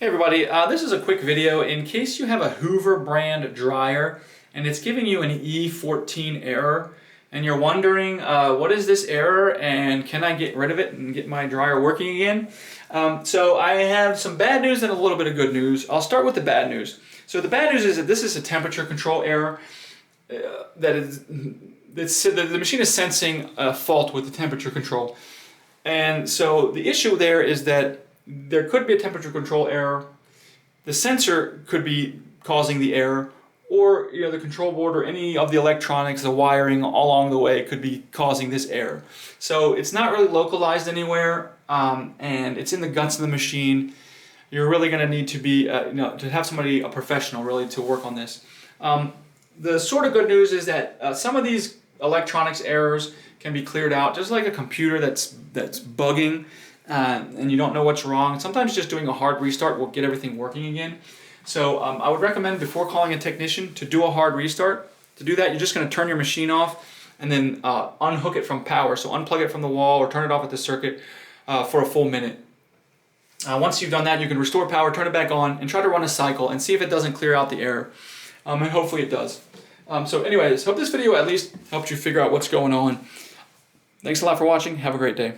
Hey everybody, this is a quick video in case you have a Hoover brand dryer and it's giving you an E14 error and you're wondering what is this error and can I get rid of it and get my dryer working again? So I have some bad news and a little bit of good news. I'll start with the bad news. So the bad news is that this is a temperature control error. The machine is sensing a fault with the temperature control. And so the issue there is that there could be a temperature control error. The sensor could be causing the error, or the control board or any of the electronics, the wiring along the way could be causing this error. So it's not really localized anywhere, and it's in the guts of the machine. You're really going to need to be, to have somebody, a professional, really to work on this. The sort of good news is that some of these electronics errors can be cleared out, just like a computer that's bugging. And you don't know what's wrong. Sometimes just doing a hard restart will get everything working again. So I would recommend before calling a technician to do a hard restart. To do that, you're just going to turn your machine off and then unhook it from power. So unplug it from the wall or turn it off at the circuit for a full minute. Once you've done that, you can restore power, turn it back on, and try to run a cycle and see if it doesn't clear out the error. And hopefully it does. So anyways, hope this video at least helped you figure out what's going on. Thanks a lot for watching. Have a great day.